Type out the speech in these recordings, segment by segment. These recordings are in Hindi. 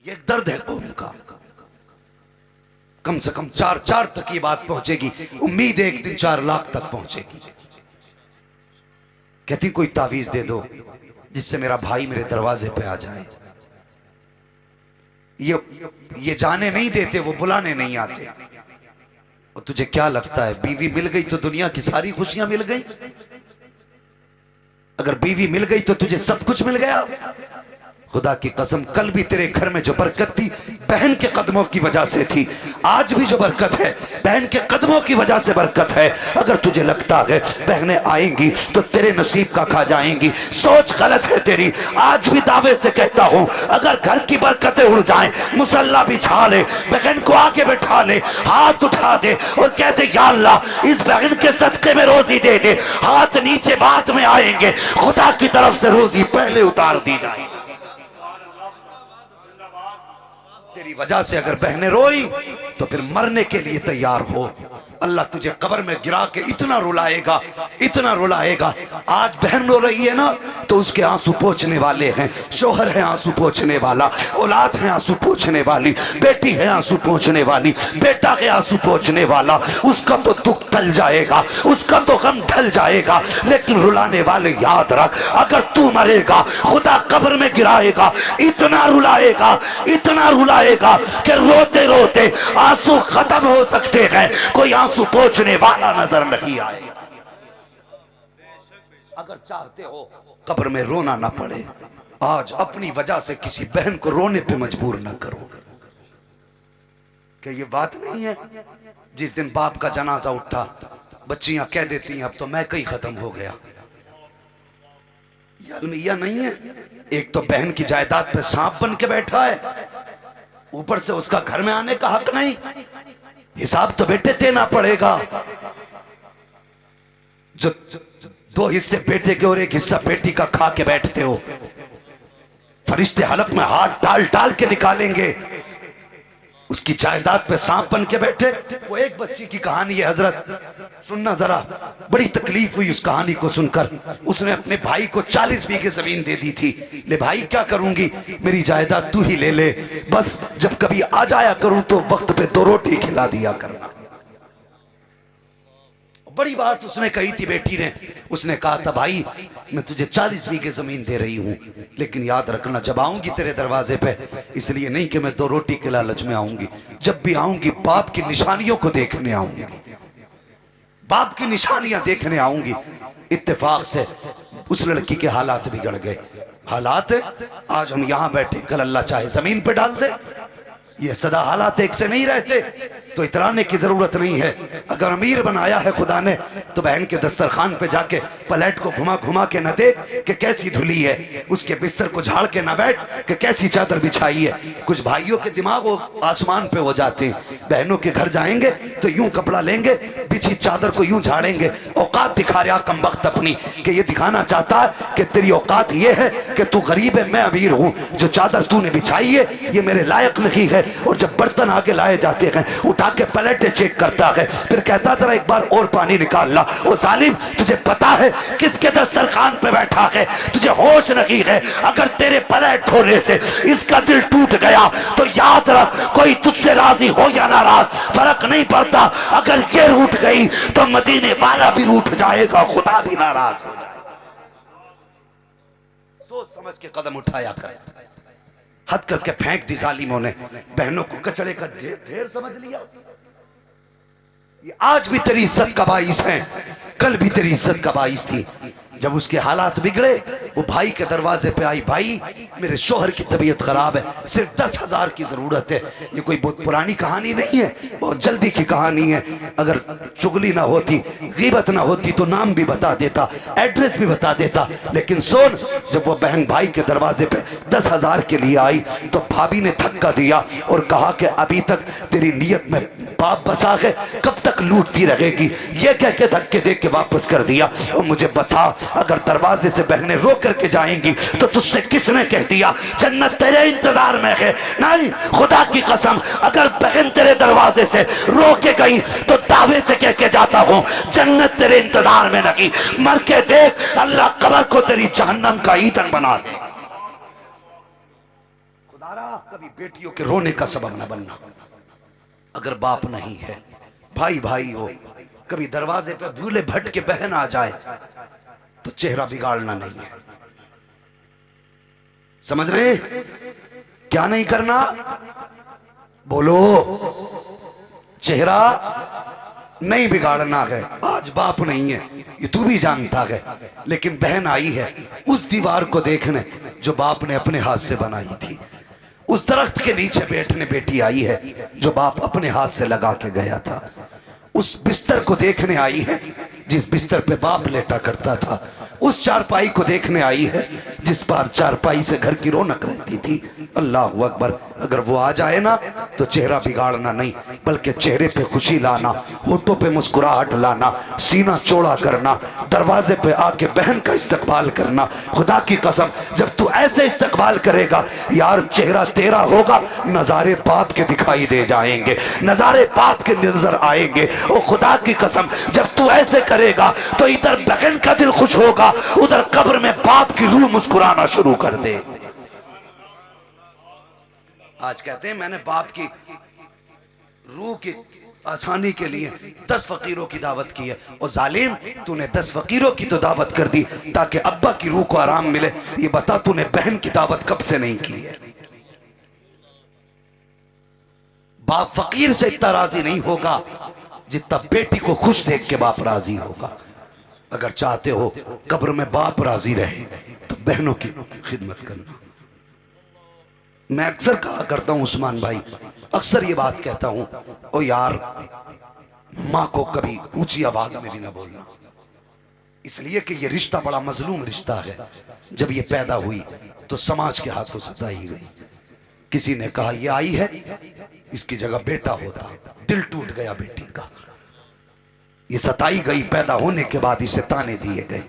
ये एक दर्द है कौम का। कम से कम 4 तक ये बात पहुंचेगी, उम्मीद है एक दिन 4 लाख तक पहुंचेगी। कहती कोई तावीज दे दो जिससे मेरा भाई मेरे दरवाजे पे आ जाए। ये जाने नहीं देते, वो बुलाने नहीं आते। और तुझे क्या लगता है बीवी मिल गई तो दुनिया की सारी खुशियां मिल गई? अगर बीवी मिल गई तो तुझे सब कुछ मिल गया? खुदा की कसम, कल भी तेरे घर में जो बरकत थी बहन के कदमों की वजह से थी, आज भी जो बरकत है बहन के कदमों की वजह से बरकत है। अगर तुझे लगता है बहनें आएंगी तो तेरे नसीब का खा जाएंगी, सोच गलत है तेरी। आज भी दावे से कहता हूं, अगर घर की बरकतें उड़ जाएं, मुसल्ला बिछा ले, बहन को आके बैठा ले, हाथ उठा दे और कहते या अल्लाह इस बहन के सदके में रोजी दे दे। हाथ नीचे बाद में आएंगे, खुदा की तरफ से रोजी पहले उतार दी जाएगी। तेरी वजह से अगर बहनें रोई तो फिर मरने के लिए तैयार हो। अल्लाह तुझे कब्र में गिरा के इतना रुलाएगा, इतना रुलाएगा। आज बहन रो रही है ना तो उसके आंसू पोंछने वाले हैं, शोहर है आंसू पोंछने वाला, औलाद है आंसू पोंछने वाली, बेटी है आंसू पोंछने वाली, बेटा है आंसू पोंछने वाला। उसका तो दुख टल जाएगा, उसका तो गम ढल जाएगा, लेकिन रुलाने वाले याद रख, अगर तू मरेगा खुदा कब्र में गिराएगा, इतना रुलाएगा, इतना रुलाएगा कि रोते रोते आंसू खत्म हो सकते हैं, कोई आंसू पोंछने वाला नजर नहीं आएगा। अगर चाहते हो कब्र में रोना ना पड़े, आज अपनी वजह से किसी बहन को रोने पे मजबूर ना करो। क्या ये बात नहीं है? जिस दिन बाप का जनाजा उठा, बच्चियां कह देती हैं अब तो मैं कहीं खत्म हो गया। ये अलमिया नहीं है। एक तो बहन की जायदाद पे सांप बन के बैठा है, ऊपर से उसका घर में आने का हक नहीं। हिसाब तो बेटे देना पड़ेगा। जो 2 हिस्से बेटे के और 1 हिस्सा बेटी का खा के बैठते हो, फरिश्ते हलक में हाथ डाल डाल के निकालेंगे। उसकी जायदाद पे सांप बन के बैठे। वो एक बच्ची की कहानी है हजरत, सुनना जरा, बड़ी तकलीफ हुई उस कहानी को सुनकर। उसने अपने भाई को 40 बीघे जमीन दे दी थी। ले भाई क्या करूंगी, मेरी जायदाद तू ही ले ले, बस जब कभी आ जाया करूं तो वक्त पे 2 रोटी खिला दिया करना। बड़ी बात उसने कही थी बेटी ने। उसने कहा था भाई मैं तुझे 40 बीघे जमीन दे रही हूं, लेकिन याद रखना जब आऊंगी तेरे दरवाजे पे, इसलिए नहीं कि मैं 2 रोटी के लालच में आऊंगी, जब भी आऊंगी बाप की निशानियों को देखने आऊंगी, बाप की निशानियां देखने आऊंगी। इत्तेफाक से उस लड़की के हालात बिगड़ गए। हालात आज हम यहां बैठे, कल अल्लाह चाहे जमीन पे डाल दे। ये सदा हालात एक से नहीं रहते, तो इतराने की जरूरत नहीं है। अगर अमीर बनाया है खुदा ने तो बहन के दस्तरखान पे जाके प्लेट को घुमा घुमा के न देख कि कैसी धुली है, उसके बिस्तर को झाड़ के न बैठ कि कैसी चादर बिछाई है। कुछ भाइयों के दिमाग वो आसमान पे हो जाते हैं। बहनों के घर जाएंगे तो यूं कपड़ा लेंगे, बिछी चादर को यूं झाड़ेंगे। औकात दिखा रहा कमबख्त अपनी, कि ये दिखाना चाहता है कि तेरी औकात ये है कि तू गरीब है मैं अमीर हूं, जो चादर तूने बिछाई है ये मेरे लायक नहीं है। और जब बर्तन आगे लाए जाते हैं उठा के पलटे चेक करता है, फिर कहता था एक बार और पानी निकाल ला। ओ जालिम, तुझे पता है किसके दस्तरखान पे बैठा है, तुझे होश नहीं है। अगर तेरे पलट होने से इसका दिल टूट गया तो याद रख, कोई तुझसे राजी हो या नाराज फर्क नहीं पड़ता। अगर ये रूठ गई तो मदीने वाला भी रूठ जाएगा, खुदा भी नाराज हो जाएगा। सोच समझ के कदम उठाया कर। हद करके फेंक दी जालिमों ने, बहनों को कचड़े का ढेर समझ लिया। ये आज भी तेरी इज्जत का बाइस है, कल भी तेरी इज्जत का बाइस थी। जब उसके हालात बिगड़े वो भाई के दरवाजे पे आई, भाई मेरे शोहर की तबीयत खराब है, सिर्फ 10,000 की जरूरत है। ये कोई बहुत पुरानी कहानी नहीं है, बहुत जल्दी की कहानी है। अगर चुगली ना होती, गीबत ना होती तो नाम भी बता देता, एड्रेस भी बता देता। लेकिन सुन, जब वो बहन भाई के दरवाजे पे 10,000 के लिए आई तो भाभी ने धक्का दिया और कहा कि अभी तक तेरी नीयत में पाप बसा है, कब तक लूटती रहेगी। ये कह के धक्के दे के वापस कर दिया। और मुझे बता, अगर दरवाजे से बहनें रो करके जाएंगी तो तुझसे किसने कह दिया जन्नत तेरे इंतजार में है? नहीं, खुदा की कसम, अगर बहन तेरे दरवाजे से रो के गई तो दावे से कह के जाता हूं जन्नत तेरे इंतजार में नहीं। मर के देख, अल्लाह कब्र को तेरी जहन्नम का ईंधन बना दे। खुदारा कभी बेटियों के रोने का सबब न बनना। अगर बाप नहीं है, भाई भाई हो, कभी दरवाजे पे भूले भट के बहन आ जाए तो चेहरा बिगाड़ना नहीं है। समझ रहे? क्या नहीं करना? बोलो। चेहरा नहीं बिगाड़ना है। आज बाप नहीं है, ये तू भी जानता है, लेकिन बहन आई है उस दीवार को देखने जो बाप ने अपने हाथ से बनाई थी। उस दरख्त के नीचे बैठने बेटी आई है जो बाप अपने हाथ से लगा के गया था। उस बिस्तर को देखने आई है जिस बिस्तर पे बाप लेटा करता था। उस चारपाई को देखने आई है जिस पर चारपाई से घर की रौनक रहती थी। अल्लाह अकबर। अगर वो आ जाए ना तो चेहरा बिगाड़ना नहीं, बल्कि चेहरे पे खुशी लाना, होठों पे मुस्कुराहट लाना, सीना चौड़ा करना, दरवाजे पे आके बहन का इस्तकबाल करना। खुदा की कसम जब तू ऐसे इस्तकबाल करेगा यार, चेहरा तेरा होगा, नजारे बाप के दिखाई दे जाएंगे, नजारे बाप के नजर आएंगे। और खुदा की कसम जब तू ऐसे करेगा तो इधर बहन का दिल खुश होगा, उधर कब्र में बाप की रूह मुस्कुराना शुरू कर दे। आज कहते हैं मैंने बाप की रूह की आसानी के लिए 10 फकीरों की दावत की है। और जालिम, तूने 10 फकीरों की तो दावत कर दी ताकि अब्बा की रूह को आराम मिले। ये बता तूने बहन की दावत कब से नहीं की है? बाप फकीर से इतना राजी नहीं होगा जितना बेटी को खुश देख के बाप राजी होगा। अगर चाहते हो कब्र में बाप राजी रहे तो बहनों की खिदमत करना। मैं अक्सर कहा करता हूं उस्मान भाई, अक्सर ये बात कहता हूं, ओ यार मां को कभी ऊंची आवाज में भी ना बोलना, इसलिए कि ये रिश्ता बड़ा मजलूम रिश्ता है। जब ये पैदा हुई तो समाज के हाथों सताई गई। किसी ने कहा ये आई है, इसकी जगह बेटा होता, दिल टूट गया बेटी का। ये सताई गई, पैदा होने के बाद इसे ताने दिए गए,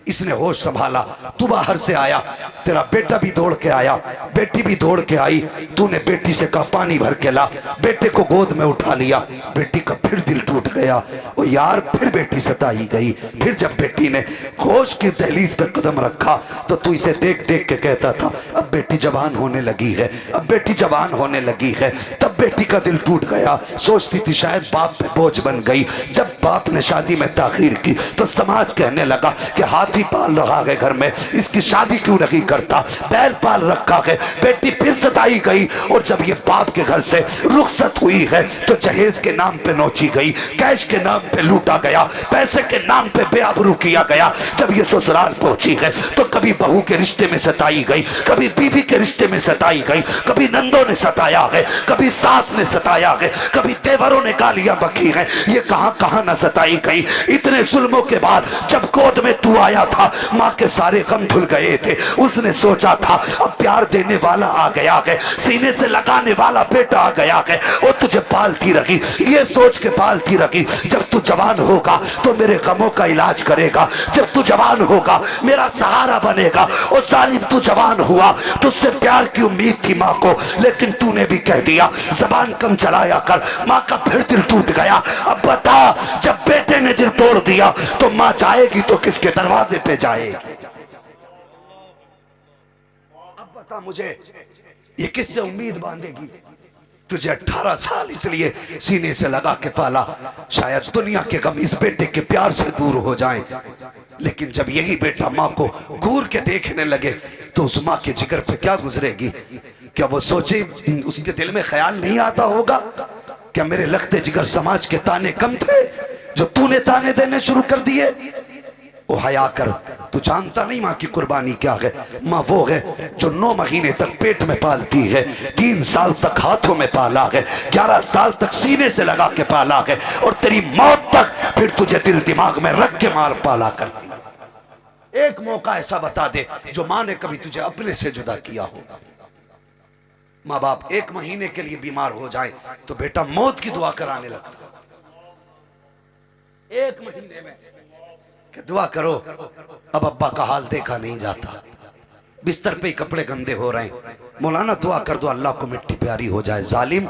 इसने होश संभाला, तू बाहर से आया, तेरा बेटा भी दौड़ के आया, बेटी भी दौड़ के आई, तूने बेटी से कहा पानी भर के ला, बेटे को गोद में उठा लिया, बेटी का फिर दिल टूट गया। ओ यार, फिर बेटी सताई गई। फिर जब बेटी ने होश की दहलीज पे कदम रखा तो तू इसे देख देख के कहता था अब बेटी जवान होने लगी है, अब बेटी जवान होने लगी है। तब बेटी का दिल टूट गया, सोचती थी शायद बाप पे बोझ बन गई। जब बाप ने शादी में ताखीर की तो समाज कहने लगा कि हाथी पाल रहा है घर में, इसकी शादी क्यों नहीं करता, बैल पाल रखा है। बेटी फिर सताई गई और जब ये बाप के घर से रुखसत हुई है तो जहेज के नाम पे नोची गई, कैश के नाम पे लूटा गया, पैसे के नाम पे बेआबरू किया गया। जब ये ससुराल पहुंची है तो कभी बहू के रिश्ते में सताई गई, कभी बीवी के रिश्ते में सताई गई, कभी नंदों ने सताया है, कभी सास ने सताया है, कभी तेवरों ने गालियां बकी है। ये कहां कहां न सताई गई। इतने जुल्मों के बाद जब गोद में तू आया था, मां के सारे गम धुल गए थे। उसने सोचा था अब प्यार देने वाला आ गया है, सीने से लगाने वाला बेटा आ गया है, और तुझे पालती रही, ये सोच के पालती रही जब तू जवान होगा तो मेरे गमों का इलाज करेगा, जब तू जवान होगा मेरा सहारा बनेगा। और जालिम, तू जवान हुआ, तुझसे प्यार की उम्मीद थी मां को, लेकिन तूने भी कह दिया जबान कम चलाया कर। मां का फिर दिल टूट गया। अब बता, जब बेटे ने दिल तोड़ दिया तो मां जाएगी तो किसके दरवाजे पे जाएगी? अब बता मुझे, ये किससे उम्मीद बांधेगी? तुझे 18 साल इसलिए सीने से लगा के पाला, शायद दुनिया के गम इस बेटे के प्यार से दूर हो जाएं। लेकिन जब यही बेटा मां को घूर के देखने लगे तो उस मां के जिगर पे क्या गुजरेगी? क्या वो सोचे, उसके दिल में ख्याल नहीं आता होगा क्या मेरे लगते जिगर समाज के ताने कम थे जो तूने ताने देने शुरू कर दिए? ओ हया कर, तू जानता नहीं मां की कुर्बानी क्या है। मां वो है जो 9 महीने तक पेट में पालती है, 3 साल तक हाथों में पाला है, 11 साल तक सीने से लगा के पाला है, और तेरी मौत तक फिर तुझे दिल दिमाग में रख के मार पाला करती। एक मौका ऐसा बता दे जो मां ने कभी तुझे अपने से जुदा किया होगा। माँ बाप 1 महीने के लिए बीमार हो जाए तो बेटा मौत की दुआ कराने लगता। 1 महीने में कि दुआ करो, अब अब्बा का हाल देखा नहीं जाता, बिस्तर पे ही कपड़े गंदे हो रहे हैं, मौलाना दुआ कर दो अल्लाह को मिट्टी प्यारी हो जाए। जालिम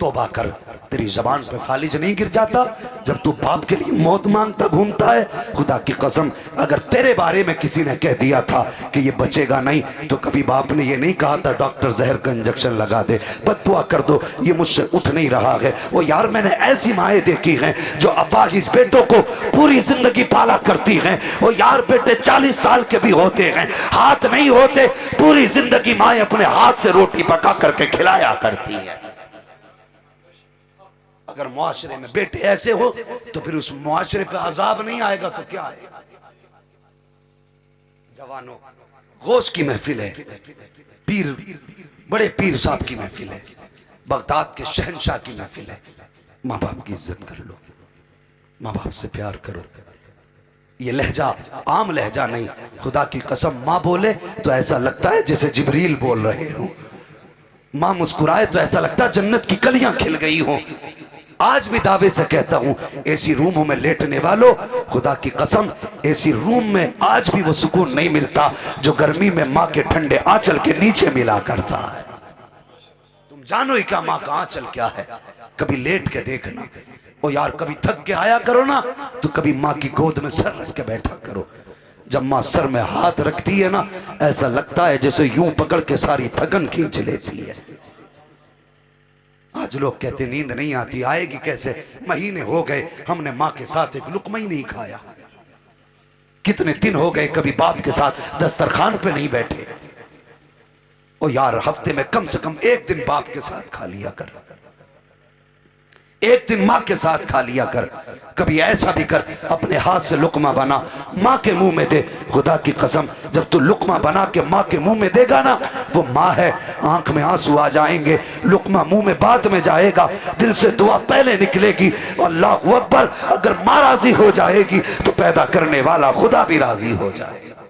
तौबा कर, तेरी जबान पे फालिज नहीं गिर जाता जब तू बाप के लिए मौत मांगता घूमता है। खुदा की कसम अगर तेरे बारे में किसी ने कह दिया था कि ये बचेगा नहीं, तो कभी बाप ने ये नहीं कहा था डॉक्टर जहर का इंजेक्शन लगा दे। बस दुआ कर दो ये मुझसे उठ नहीं रहा है। वो यार मैंने ऐसी माएँ देखी हैं जो अपाहिज बेटों को पूरी जिंदगी पाला करती हैं। वो यार बेटे 40 साल के भी होते हैं, हाथ नहीं होते, पूरी जिंदगी माए अपने हाथ से रोटी पका करके खिलाया करती है। अगर मुआशरे में बेटे ऐसे हो तो फिर उस मुआशरे पे अजाब नहीं आएगा तो क्या आएगा। जवानों, गौस की महफिल है, पीर बड़े पीर साहब की महफिल है, बगदाद के शहंशाह की महफिल है। माँ बाप की इज्जत कर लो, माँ बाप से प्यार करो। ये लहजा आम लहजा नहीं, खुदा की कसम माँ बोले तो ऐसा लगता है जैसे जिब्रील बोल रहे हो। माँ मुस्कुराए तो ऐसा लगता है जन्नत की कलियां खिल गई हो। आज भी दावे से कहता हूं एसी रूमों में लेटने वालों, खुदा की कसम एसी रूम में आज भी वो सुकून नहीं मिलता जो गर्मी में माँ के ठंडे आंचल के नीचे मिला करता है। तुम जानो ही क्या माँ का आंचल क्या है, कभी लेट के देखना। ओ यार कभी थक के आया करो ना, तो कभी माँ की गोद में सर रख के बैठा करो। जब माँ सर में हाथ रखती है ना, ऐसा लगता है जैसे यूं पकड़ के सारी थकन खींच लेती है। आज लोग कहते नींद नहीं आती, आएगी कैसे, महीने हो गए हमने माँ के साथ एक लुकमा ही नहीं खाया। कितने दिन हो गए कभी बाप के साथ दस्तरखान पे नहीं बैठे। ओ यार हफ्ते में कम से कम एक दिन बाप के साथ खा लिया कर, एक दिन माँ के साथ खा लिया कर। कभी ऐसा भी कर अपने हाथ से लुकमा बना माँ के मुंह में दे। खुदा की कसम जब तू लुकमा बना के माँ के मुंह में देगा ना, वो माँ है, आंख में आंसू आ जाएंगे, लुकमा मुंह में बाद में जाएगा, दिल से दुआ पहले निकलेगी। अल्लाह अकबर, अगर माँ राजी हो जाएगी तो पैदा करने वाला खुदा भी राजी हो जाएगा।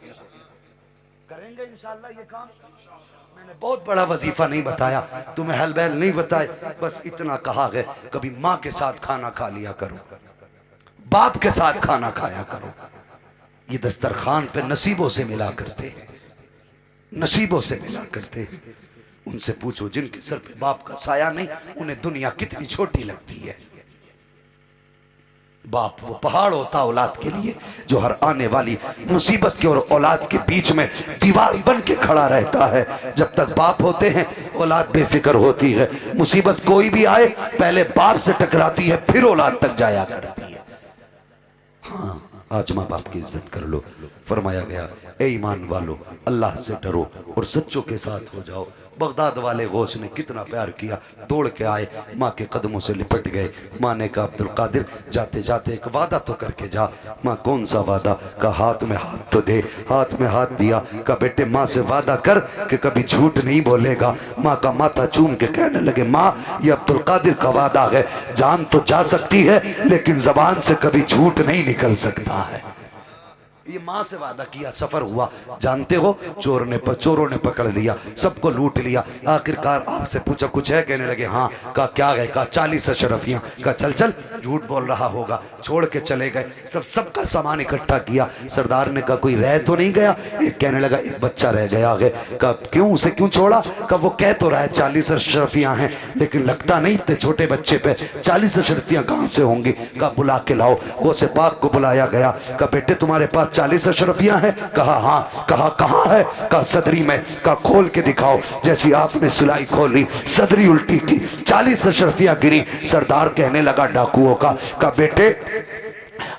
करेंगे इंशाअल्लाह ये काम। मैंने बहुत बड़ा वजीफा नहीं बताया, तुम्हें हल बैल नहीं बताए, बस इतना कहा है कभी माँ के साथ खाना खा लिया करो, बाप के साथ खाना खाया करो। ये दस्तरखान पे नसीबों से मिला करते हैं, नसीबों से मिला करते हैं। उनसे पूछो जिनके सर पे बाप का साया नहीं, उन्हें दुनिया कितनी छोटी लगती है। बाप वो पहाड़ होता औलाद के लिए जो हर आने वाली मुसीबत के और औलाद के बीच में दीवार बन के खड़ा रहता है। जब तक बाप होते हैं औलाद बेफिक्र होती है, मुसीबत कोई भी आए पहले बाप से टकराती है फिर औलाद तक जाया करती है। हाँ आज माँ बाप की इज्जत कर लो। फरमाया गया ए ईमान वालो अल्लाह से डरो और सच्चों के साथ हो जाओ। बगदाद वाले गौस ने कितना प्यार किया, दौड़ के आए माँ के कदमों से लिपट गए। माँ ने कहा अब्दुल कादिर जाते जाते एक वादा तो करके जा। माँ कौन सा वादा? का हाथ में हाथ तो दे। हाथ में हाथ दिया, का बेटे माँ से वादा कर कि कभी झूठ नहीं बोलेगा। माँ का माथा चूम के कहने लगे माँ ये अब्दुल कादिर का वादा है, जान तो जा सकती है लेकिन जबान से कभी झूठ नहीं निकल सकता है। ये माँ से वादा किया, सफर हुआ, जानते हो चोरों ने पकड़ लिया, सबको लूट लिया। आखिरकार आपसे पूछा कुछ है? कहने लगे हाँ। कहा क्या है? कहा 40 अशरफियां। कहा चल चल झूठ बोल रहा होगा। छोड़ के चले गए, सबका सामान इकट्ठा किया। सरदार ने कहा कोई रह तो नहीं गया? एक कहने लगा एक बच्चा रह गया है। कहा क्यों, उसे क्यों छोड़ा? कहा वो कह तो रहा है 40 अशरफियां हैं लेकिन लगता नहीं इतने छोटे बच्चे पे 40 अशरफियां कहां से होंगी। कहा बुला के लाओ। वो से पाक को बुलाया गया। कहा बेटे तुम्हारे पास 40 अशरफियां हैं? कहा हाँ। कहा कहाँ है? कहा सदरी में। कहा खोल के दिखाओ। जैसी आपने सिलाई खोली सदरी उल्टी की, 40 अशरफियां गिरी। सरदार कहने लगा डाकुओं का, कहा बेटे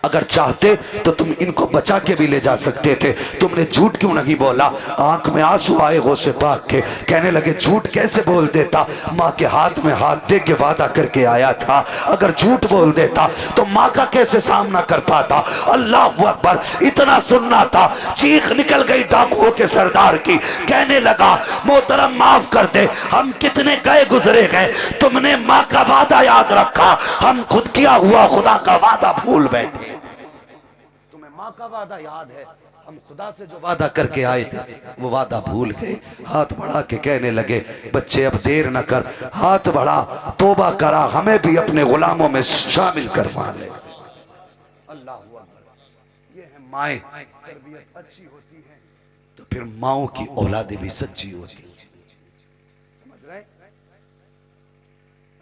अगर चाहते तो तुम इनको बचा के भी ले जा सकते थे, तुमने झूठ क्यों नहीं बोला? आंख में आंसू आए गौसे पाक के, कहने लगे झूठ कैसे बोल देता, माँ के हाथ में हाथ दे के वादा करके आया था। अगर झूठ बोल देता तो माँ का कैसे सामना कर पाता? अल्लाह अकबर, इतना सुनना था, चीख निकल गई डाकुओं के सरदार की। कहने लगा मोहतरम माफ कर दे, हम कितने गए गुजरे गए, तुमने माँ का वादा याद रखा, हम खुद किया हुआ खुदा का वादा भूल बैठे। तुम्हें माँ का वादा याद है, हम खुदा से जो वादा करके आए थे वो वादा भूल गए। हाथ बढ़ा के कहने लगे बच्चे अब देर न कर, हाथ बढ़ा, तौबा करा, हमें भी अपने गुलामों में शामिल करवा ले। अल्लाह अकबर। ये है माएँ, तरबियत अच्छी होती है तो फिर माओ की औलादें भी सच्ची होती है।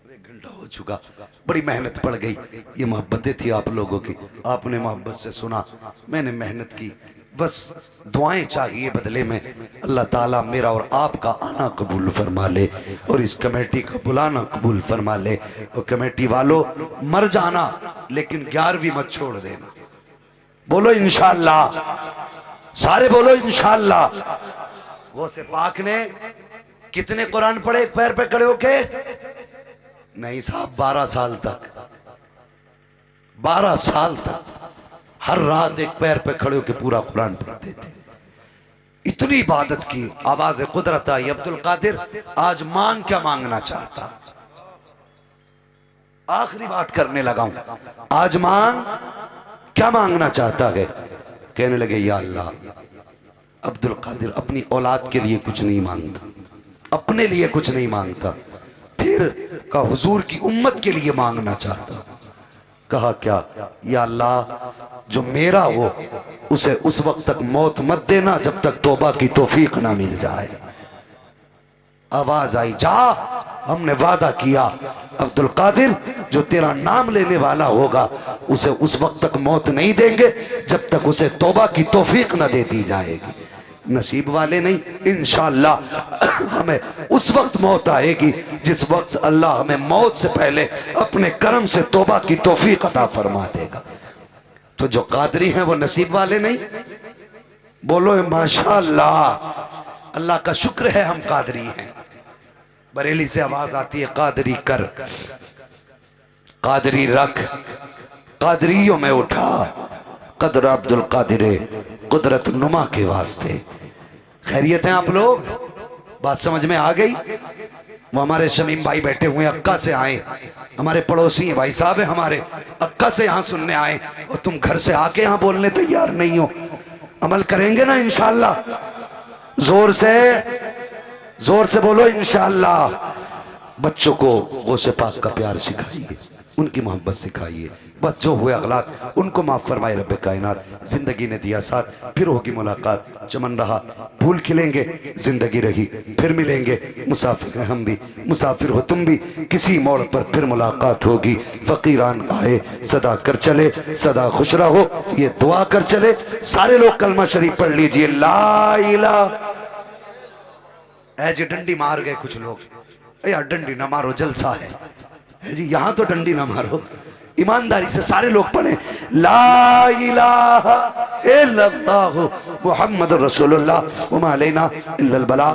1 घंटा हो चुका, बड़ी मेहनत पड़ गई। ये मोहब्बतें थी आप लोगों की, आपने मोहब्बत से सुना, मैंने मेहनत की। बस दुआएं चाहिए बदले में। अल्लाह ताला मेरा और आपका आना कबूल फरमा ले और इस कमेटी का बुलाना कबूल फरमा ले। और कमेटी वालों, मर जाना लेकिन 11वीं मत छोड़ देना। बोलो इंशाअल्लाह, सारे बोलो इंशाअल्लाह। गौसे पाक ने कितने कुरान पढ़े एक पैर पे खड़े होके? नहीं साहब, 12 साल तक, 12 साल तक हर रात एक पैर पे खड़े होकर पूरा कुरान पढ़ते थे। इतनी इबादत की। आवाज कुदरत आई, अब्दुल कादिर आज मांग क्या मांगना चाहता? आखिरी बात करने लगा हूं, आज मांग क्या मांगना चाहता है? कहने लगे या अल्लाह, अब्दुल कादिर अपनी औलाद के लिए कुछ नहीं मांगता, अपने लिए कुछ नहीं मांगता, फिर का हुजूर की उम्मत के लिए मांगना चाहता। कहा क्या? या अल्लाह, जो मेरा हो उसे उस वक्त तक मौत मत देना जब तक तौबा की तौफीक ना मिल जाए। आवाज आई, जा, हमने वादा किया अब्दुल कादिर, जो तेरा नाम लेने वाला होगा उसे उस वक्त तक मौत नहीं देंगे जब तक उसे तौबा की तौफीक ना दे दी जाएगी। नसीब वाले नहीं, इंशाअल्लाह हमें उस वक्त मौत आएगी जिस वक्त अल्लाह हमें मौत से पहले अपने करम से तौबा की तौफीक अता फरमा देगा। तो जो कादरी हैं वो नसीब वाले नहीं? बोलो माशाअल्लाह, अल्लाह का शुक्र है हम कादरी हैं। बरेली से आवाज आती है, कादरी कर, कादरी रख, कादरियों में उठा, कदर अब्दुल कादिर कुदरत नुमा के वास्ते। खैरियत है आप लोग? बात समझ में आ गई? वो हमारे शमीम भाई बैठे हुए अक्का से आए, हमारे पड़ोसी हैं, भाई साहब है हमारे, अक्का से यहाँ सुनने आए और तुम घर से आके यहाँ बोलने तैयार नहीं हो। अमल करेंगे ना इंशाअल्लाह? जोर से बोलो इंशाअल्लाह। बच्चों को गौसे पाक का प्यार सिखाइए, उनकी मोहब्बत सिखाइए। बस जो हुए अगलात उनको माफ फरमाए रब्बे कायनात। जिंदगी ने दिया साथ, फिर होगी मुलाकात। चमन रहा फूल खिलेंगे, जिंदगी रही फिर मिलेंगे। मुसाफिर हैं हम भी, मुसाफिर हो तुम भी, किसी मोड़ पर फिर मुलाकात होगी। फकीरान आए सदा कर चले, सदा खुश रहो, ये दुआ कर चले। सारे लोग कलमा शरीफ पढ़ लीजिए, ला इलाहा। ऐसे डंडी मार गए कुछ लोग, यार डंडी ना मारो, जलसा है जी, यहां तो डंडी ना मारो। ईमानदारी से सारे लोग पढ़े, ला इलाहा इल्लल्लाह मुहम्मद रसूलुल्लाह व मा अलैना इल्लल बलाग।